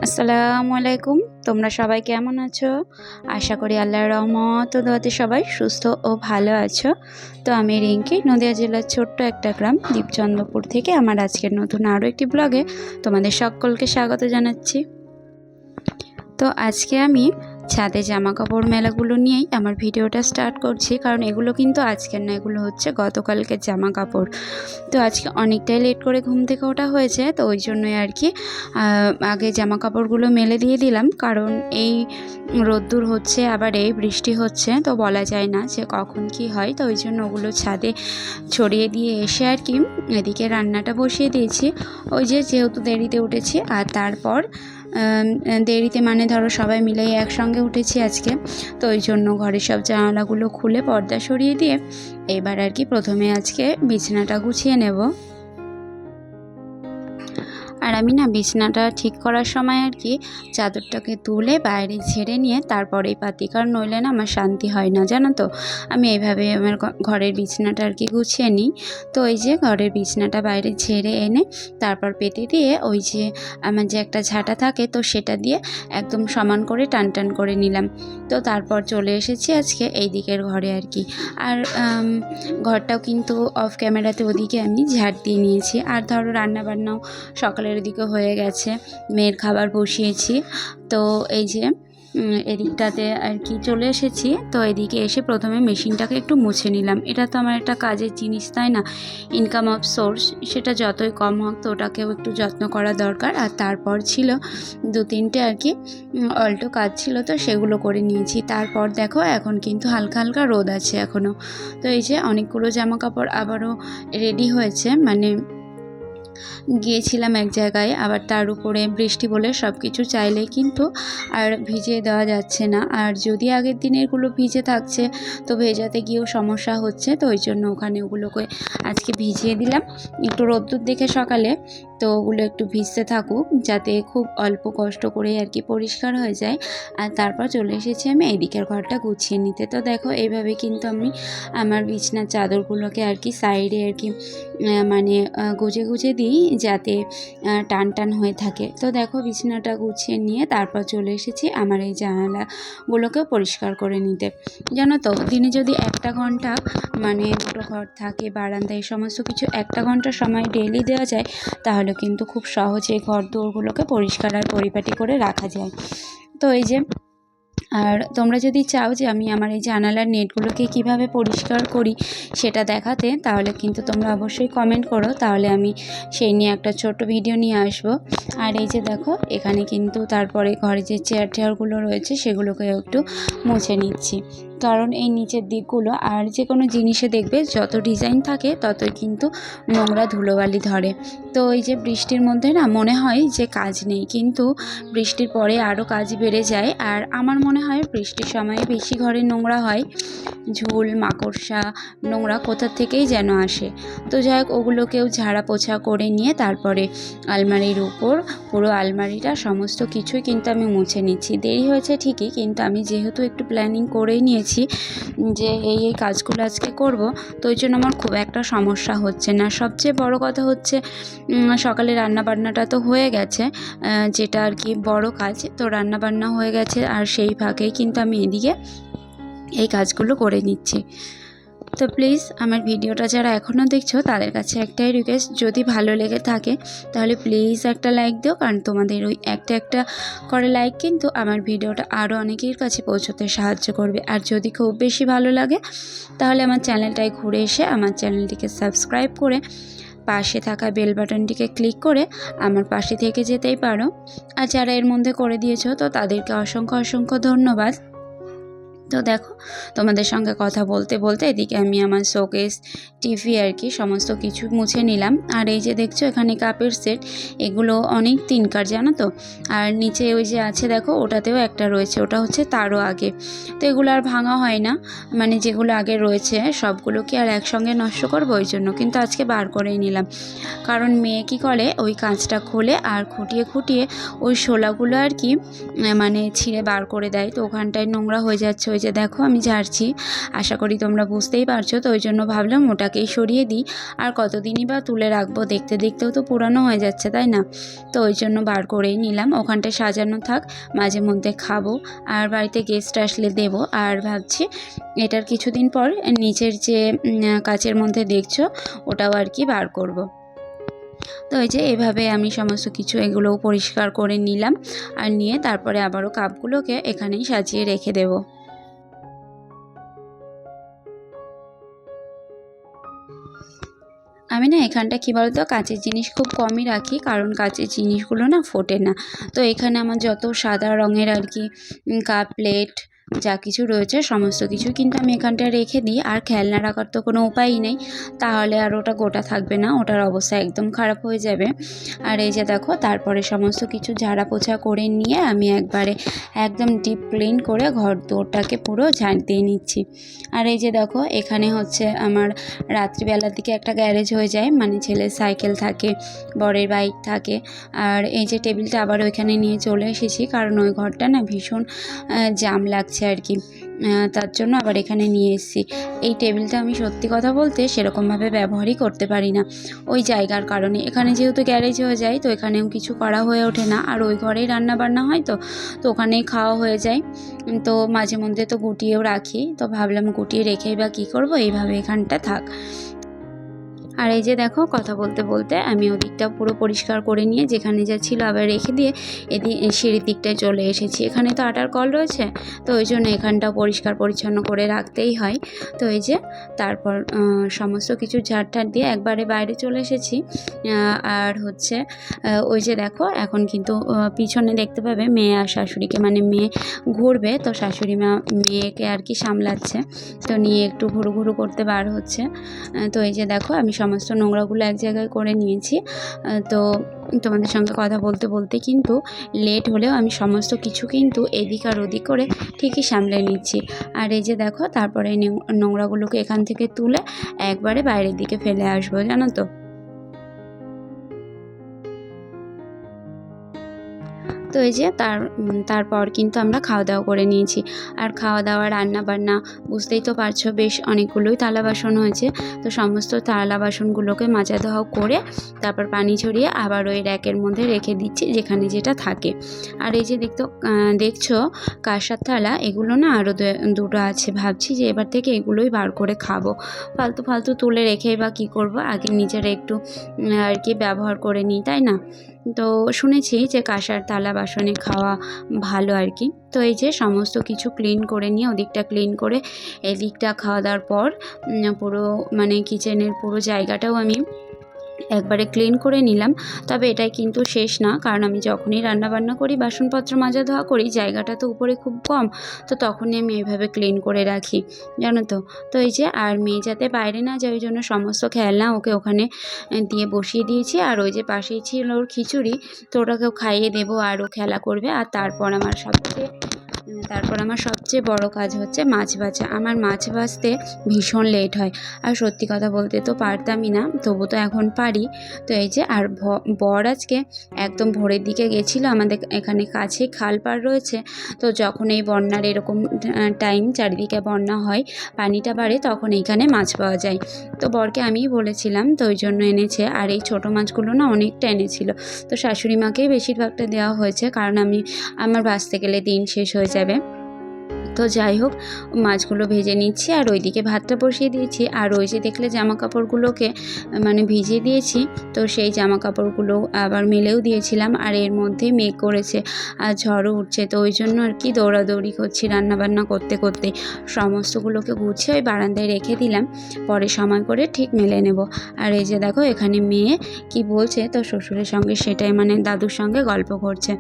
আসসালামু আলাইকুম। তোমরা সবাই কেমন আছো? আশা করি আল্লাহর রহমত ও দোয়াতে সবাই সুস্থ ও ভালো আছো। তো আমি রিঙ্কি, নদিয়া জেলার ছোট্ট একটা গ্রাম দীপচন্দ্রপুর থেকে আমার আজকের নতুন আরও একটি ব্লগে তোমাদের সকলকে স্বাগত জানাচ্ছি। তো আজকে আমি ছাদে জামা কাপড় মেলাগুলো নিয়েই আমার ভিডিওটা স্টার্ট করছি, কারণ এগুলো কিন্তু আজকের না, এগুলো হচ্ছে গতকালকের জামা কাপড়। তো আজকে অনেকটাই লেট করে ঘুম থেকে ওঠা হয়েছে, তো ওই জন্যই আর কি আগে জামা কাপড়গুলো মেলে দিয়ে দিলাম, কারণ এই রোদ্দুর হচ্ছে আবার এই বৃষ্টি হচ্ছে, তো বলা যায় না যে কখন কি হয়। তো ওই জন্য ওগুলো ছাদে ছড়িয়ে দিয়ে এসে আর কি এদিকে রান্নাটা বসিয়ে দিয়েছি। ওই যেহেতু দেরিতে উঠেছি, আর তারপর দেরিতে মানে ধরো সবাই মিলেই একসঙ্গে উঠেছি আজকে, তো ওই জন্য ঘরের সব জানালাগুলো খুলে পর্দা সরিয়ে দিয়ে এবার আর কি প্রথমে আজকে বিছানাটা গুছিয়ে নেব। আর আমি না বিছানাটা ঠিক করার সময় আর কি চাদরটাকে তুলে বাইরে ঝেড়ে নিয়ে তারপরেই পাতি, কারণ নইলে না আমার শান্তি হয় না, জানো তো। আমি এইভাবে আমার ঘরের বিছানাটা আর কি গুছিয়ে নিই। তো ওই যে ঘরের বিছানাটা বাইরে ঝেড়ে এনে তারপর পেতে দিয়ে ওই যে আমার যে একটা ঝাঁটা থাকে, তো সেটা দিয়ে একদম সমান করে টান টান করে নিলাম। তো তারপর চলে এসেছি আজকে এই দিকের ঘরে আর কি। আর ঘরটাও কিন্তু অফ ক্যামেরাতে ওদিকে আমি ঝাড় দিয়ে নিয়েছি। আর ধরো রান্নাবান্নাও সকালের দিকে হয়ে গেছে, মেয়ের খাবার বসিয়েছি। তো এই যে এদিকটাতে আর কি চলে এসেছি। তো এদিকে এসে প্রথমে মেশিনটাকে একটু মুছে নিলাম। এটা তো আমার একটা কাজের জিনিস, তাই না? ইনকাম অফ সোর্স, সেটা যতই কম হোক তো ওটাকেও একটু যত্ন করা দরকার। আর তারপর ছিল 2-3টে আর কি অল্টো কাজ ছিল, তো সেগুলো করে নিয়েছি। তারপর দেখো এখন কিন্তু হালকা হালকা রোদ আছে এখনও। তো এই যে অনেকগুলো জামা কাপড় আবারও রেডি হয়েছে, মানে গিয়েছিলাম এক জায়গায়, আবার তার উপরে বৃষ্টি বলে সব কিছু চাইলেই কিন্তু আর ভিজিয়ে দেওয়া যাচ্ছে না। আর যদি আগের দিনেরগুলো ভিজে থাকছে তো ভেজাতে গিয়েও সমস্যা হচ্ছে, তো ওই জন্য ওখানে ওগুলোকে আজকে ভিজিয়ে দিলাম একটু রোদ্দুর দেখে সকালে। তো ওগুলো একটু ভিজতে থাকুক, যাতে খুব অল্প কষ্ট করে আর কি পরিষ্কার হয়ে যায়। আর তারপর চলে এসেছি আমি এই দিকের ঘরটা গুছিয়ে নিতে। তো দেখো এইভাবে কিন্তু আমি আমার বিছনার চাদরগুলোকে আর কি সাইডে আর কি মানে গুজে গুজে দিই, যাতে টান টান হয়ে থাকে। তো দেখো বিছানাটা গুছিয়ে নিয়ে তারপর চলে এসেছি আমার এই জানালাগুলোকেও পরিষ্কার করে নিতে। জানো তো, দিনে যদি 1 ঘন্টা মানে দুটো ঘর থাকে, বারান্দা, এই সমস্ত কিছু 1 ঘন্টা সময় ডেইলি দেওয়া যায়, তাহলে কিন্তু খুব সহজে ঘর দোরগুলোকে পরিষ্কার আর পরিপাটি করে রাখা যায়। তো এই যে, আর তোমরা যদি চাও যে আমি আমার এই জানালার নেটগুলোকে কিভাবে পরিষ্কার করি সেটা দেখাতে, তাহলে কিন্তু তোমরা অবশ্যই কমেন্ট করো, তাহলে আমি সেই নিয়ে একটা ছোট ভিডিও নিয়ে আসব। আর এই যে দেখো এখানে কিন্তু তারপরে ঘরে যে চেয়ারগুলো রয়েছে সেগুলোকে একটু মুছে নিচ্ছি, কারণ এই নিচের দিকগুলো আর যে কোনো জিনিসে দেখবে যত ডিজাইন থাকে ততই কিন্তু নোংরা ধুলোবালি ধরে। তো এই যে বৃষ্টির মধ্যে না মনে হয় যে কাজ নেই, কিন্তু বৃষ্টির পরে আরও কাজ বেড়ে যায়। আর আমার মনে হয় বৃষ্টির সময়ে বেশি ঘরে নোংরা হয়, ঝুল মাকড়সা নোংরা কোথা থেকেই যেন আসে। তো যাই হোক, ওগুলোকেও ঝাড়া পোছা করে নিয়ে তারপরে আলমারির উপর পুরো আলমারিটা সমস্ত কিছুই কিন্তু আমি মুছে নিচ্ছি। দেরি হয়েছে ঠিকই, কিন্তু আমি যেহেতু একটু প্ল্যানিং করেই নিয়েছি যে এই কাজগুলো আজকে করব, তো ওই জন্য আমার খুব একটা সমস্যা হচ্ছে না। সবচেয়ে বড় কথা হচ্ছে সকালে রান্নাবান্নাটা তো হয়ে গেছে, যেটা আর কি বড় কাজ। তো রান্নাবান্না হয়ে গেছে, আর সেই ফাঁকেই কিন্তু আমি এদিকে এই কাজগুলো করে নিচ্ছি। তো প্লিজ আমার ভিডিওটা যারা এখনও দেখছো তাদের কাছে একটাই রিকোয়েস্ট, যদি ভালো লেগে থাকে তাহলে প্লিজ একটা লাইক দিও, কারণ তোমাদের ওই একটা করে লাইক কিন্তু আমার ভিডিওটা আরও অনেকের কাছে পৌঁছতে সাহায্য করবে। আর যদি খুব বেশি ভালো লাগে তাহলে আমার চ্যানেলটায় ঘুরে এসে আমার চ্যানেলটিকে সাবস্ক্রাইব করে পাশে থাকা বেল বাটনটিকে ক্লিক করে আমার পাশে থেকে যেতেই পারো। আর যারা এর মধ্যে করে দিয়েছো তো তাদেরকে অসংখ্য ধন্যবাদ। তো দেখো তোমাদের সঙ্গে কথা বলতে বলতে এদিকে আমি আমার শোকেস, টিভি আর কি সমস্ত কিছু মুছে নিলাম। আর এই যে দেখছো এখানে কাপের সেট, এগুলো অনেক তিনকার, জানো তো। আর নিচে ওই যে আছে দেখো, ওটাতেও একটা রয়েছে, ওটা হচ্ছে তারও আগে। তো এগুলো আর ভাঙা হয় না, মানে যেগুলো আগে রয়েছে সবগুলো কি আর একসঙ্গে নষ্ট করবো, ওই জন্য কিন্তু আজকে বার করেই নিলাম। কারণ মেয়ে কী করে, ওই কাঁচটা খোলে আর খুঁটিয়ে ওই শোলাগুলো আর কি মানে ছিঁড়ে বার করে দেয়, তো ওখানটায় নোংরা হয়ে যাচ্ছে ওই যে দেখো আমি ঝাড়ছি, আশা করি তোমরা বুঝতেই পারছো। তো ওই জন্য ভাবলাম ওটাকেই সরিয়ে দিই, আর কতদিনই বা তুলে রাখবো, দেখতে দেখতেও তো পুরানো হয়ে যাচ্ছে, তাই না? তো ওই জন্য বার করেই নিলাম, ওখানটায় সাজানো থাক, মাঝে মধ্যে খাবো আর বাড়িতে গেস্ট আসলে দেবো। আর ভাবছি এটার কিছুদিন পর নিচের যে কাচের মধ্যে দেখছো ওটাও আর কি বার করব। তো এই যে এভাবে আমি সমস্ত কিছু এগুলোও পরিষ্কার করে নিলাম, আর নিয়ে তারপরে আবারও কাপগুলোকে এখানেই সাজিয়ে রেখে দেবো। আমি না এখানটা কী বলতো, কাঁচের জিনিস খুব কমই রাখি, কারণ কাঁচের জিনিসগুলো না ফোটে না। তো এখানে আমার যত সাদা রঙের আর কি কাপ প্লেট যা কিছু রয়েছে সমস্ত কিছু কিন্তু আমি এখানটায় রেখে দিই। আর খেলনা রাখার তো কোনো উপায়ই নেই, তাহলে আর ওটা গোটা থাকবে না, ওটার অবস্থা একদম খারাপ হয়ে যাবে। আর এই যে দেখো তারপরে সমস্ত কিছু ঝাড়া পোছা করে নিয়ে আমি একবারে একদম ডিপ ক্লিন করে ঘর দোরটাকে পুরো ঝাঁট দিয়ে নিচ্ছি। আর এই যে দেখো এখানে হচ্ছে আমার রাত্রিবেলার দিকে একটা গ্যারেজ হয়ে যায়, মানে ছেলের সাইকেল থাকে, বরের বাইক থাকে। আর এই যে টেবিলটা আবার ওইখানে নিয়ে চলে এসেছি, কারণ ওই ঘরটা না ভীষণ জাম লাগছে আর কি, তার জন্য আবার এখানে নিয়ে এসেছি। এই টেবিলটা আমি সত্যি কথা বলতে সেরকমভাবে ব্যবহারই করতে পারি না ওই জায়গার কারণে। এখানে যেহেতু গ্যারেজ হয়ে যায় তো এখানেও কিছু করা হয়ে ওঠে না, আর ওই ঘরেই রান্না বান্না হয়, তো ওখানেই খাওয়া হয়ে যায়। তো মাঝে মধ্যে তো গুটিয়েও রাখি, তো ভাবলাম গুটিয়ে রেখেই বা কী করবো, এইভাবে এখানটা থাক। আর এই যে দেখো কথা বলতে বলতে আমি ওদিকটা পুরো পরিষ্কার করে নিয়ে যেখানে যা ছিল আবার রেখে দিয়ে সিঁড়ির দিকটায় চলে এসেছি। এখানে তো আটার কল রয়েছে, তো ওই জন্য এখানটাও পরিষ্কার পরিচ্ছন্ন করে রাখতেই হয়। তো এই যে তারপর সমস্ত কিছু ঝাড় দিয়ে একবারে বাইরে চলে এসেছি। আর হচ্ছে ওই যে দেখো এখন কিন্তু পিছনে দেখতে পাবে মেয়ে আর শাশুড়িকে, মানে মেয়ে ঘুরবে, তো শাশুড়ি মা মেয়েকে আর কি সামলাচ্ছে, তো নিয়ে একটু ঘুরু ঘুরু করতে বার হচ্ছে। তো এই যে দেখো আমি সমস্ত নোংরাগুলো এক জায়গায় করে নিয়েছি। তো তোমাদের সঙ্গে কথা বলতে বলতে কিন্তু লেট হলেও আমি সমস্ত কিছু কিন্তু এদিক আর ওদিক করে ঠিকই সামলে নিচ্ছি। আর এই যে দেখো তারপরে নোংরাগুলোকে এখান থেকে তুলে একবারে বাইরের দিকে ফেলে আসবো, জানো তো। তো এই যে তারপর কিন্তু আমরা খাওয়া দাওয়া করে নিয়েছি। আর খাওয়া দাওয়া রান্না বান্না বুঝতেই তো পারছো, বেশ অনেকগুলোই থালা বাসন হয়েছে। তো সমস্ত থালা বাসনগুলোকে মাজা ধোয়া করে তারপর পানি ছড়িয়ে আবার ওই র্যাকের মধ্যে রেখে দিচ্ছি যেখানে যেটা থাকে। আর এই যে দেখছো কাঁসার থালা, এগুলো না আরও দুটো আছে, ভাবছি যে এবার থেকে এগুলোই বার করে খাবো। ফালতু ফালতু তুলে রেখে বা কী করবো, আগে নিজেরা একটু আর কি ব্যবহার করে নিই, তাই না? তো শুনেছি যে কাঁসার থালা বাসনে খাওয়া ভালো আর কি। তো এই যে সমস্ত কিছু ক্লিন করে নিয়ে ওদিকটা ক্লিন করে এদিকটা খাওয়া দাওয়ার পর পুরো মানে কিচেনের পুরো জায়গাটাও আমি একবারে ক্লিন করে নিলাম। তবে এটাই কিন্তু শেষ না, কারণ আমি যখনই রান্নাবান্না করি বাসনপত্র মাজা ধোয়া করি, জায়গাটা তো উপরে খুব কম, তো তখনই আমি এইভাবে ক্লিন করে রাখি, জানো তো। তো এই যে আর মেয়ে যাতে বাইরে না যায় ওই জন্য সমস্ত খেলনা ওকে ওখানে দিয়ে বসিয়ে দিয়েছি। আর ওই যে পাশেই ছিল ওর খিচুড়ি, তো ওটাকেও খাইয়ে দেবো আর ও খেলা করবে। আর তারপর আমার সবচেয়ে বড় কাজ হচ্ছে মাছ ভাজা। আমার মাছ ভাজতে ভীষণ লেট হয়, আর সত্যি কথা বলতে তো পারতামই না, তবু তো এখন পারি। তো এই যে আর বর আজকে একদম ভোরের দিকে গেছিলো, আমাদের এখানে কাছে খাল পাড় রয়েছে, তো যখন এই বন্যার এরকম টাইম চারিদিকে বন্যা হয়, পানিটা বাড়ে, তখন এইখানে মাছ পাওয়া যায়। তো বরকে আমিই বলেছিলাম, তো ওই জন্য এনেছে। আর এই ছোটো মাছগুলো না অনেকটা এনেছিল, তো শাশুড়ি মাকেই বেশিরভাগটা দেওয়া হয়েছে, কারণ আমার ভাজতে গেলে দিন শেষ হয়ে যাবে। তো যাই হোক মাছগুলো ভেজে নিচ্ছি আর ওইদিকে ভাতটা বসিয়ে দিয়েছি। আর ওই যে দেখলে জামা কাপড়গুলোকে মানে ভিজিয়ে দিয়েছি, তো সেই জামা কাপড়গুলো আবার মেলেও দিয়েছিলাম। আর এর মধ্যে মেঘ করেছে আর ঝড়ও উঠছে, তো ওই জন্য আর কি দৌড়াদৌড়ি করছি রান্নাবান্না করতে করতে। সমস্তগুলোকে গুছিয়ে ওই বারান্দায় রেখে দিলাম, পরে সময় করে ঠিক মেলে নেব। আর এই যে দেখো এখানে মেয়ে কি বলছে, তো শ্বশুরের সঙ্গে সেটাই মানে দাদুর সঙ্গে গল্প করছে।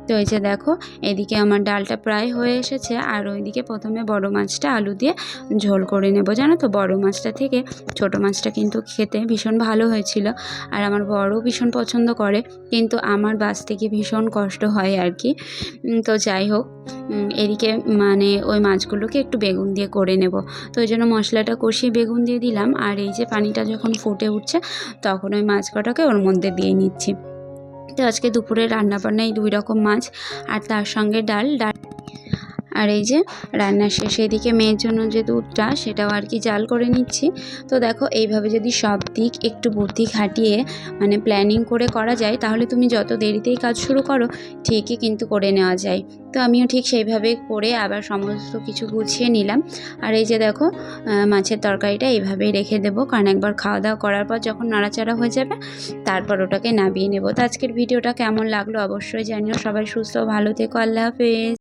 তো এই যে দেখো এদিকে আমার ডালটা প্রায় হয়ে এসেছে, আর ওইদিকে প্রথমে বড় মাছটা আলু দিয়ে ঝোল করে নেব। জানো তো বড় মাছটা থেকে ছোট মাছটা কিন্তু খেতে ভীষণ ভালো হয়েছিল, আর আমার বড়ও ভীষণ পছন্দ করে, কিন্তু আমার বাঁচতে গিয়ে ভীষণ কষ্ট হয় আর কি। তো যাই হোক এদিকে মানে ওই মাছগুলোকে একটু বেগুন দিয়ে করে নেব, তো ওই জন্য মশলাটা কষিয়ে বেগুন দিয়ে দিলাম। আর এই যে পানিটা যখন ফুটে উঠছে তখন ওই মাছ কটাকে ওর মধ্যে দিয়ে নিচ্ছি। তো আজকে দুপুরে রান্নাবান্না এই 2 রকম মাছ আর তার সঙ্গে ডাল। আর এই যে রান্না শেষ, এদিকে মেয়ের জন্য যে দুধটা সেটাও আর কি জাল করে নিচ্ছি। তো দেখো এইভাবে যদি সব দিক একটু বুদ্ধি খাটিয়ে মানে প্ল্যানিং করে করা যায়, তাহলে তুমি যত দেরিতেই কাজ শুরু করো ঠিকই কিন্তু করে নেওয়া যায়। তো আমিও ঠিক সেইভাবে করে আবার সমস্ত কিছু গুছিয়ে নিলাম। আর এই যে দেখো মাছের তরকারিটা এইভাবেই রেখে দেবো, কারণ একবার খাওয়া দাওয়া করার পর যখন নাড়াচাড়া হয়ে যাবে তারপর ওটাকে নামিয়ে নেব। তো আজকের ভিডিওটা কেমন লাগলো অবশ্যই জানিও। সবাই সুস্থ ভালো থেকো। আল্লাহ হাফেজ।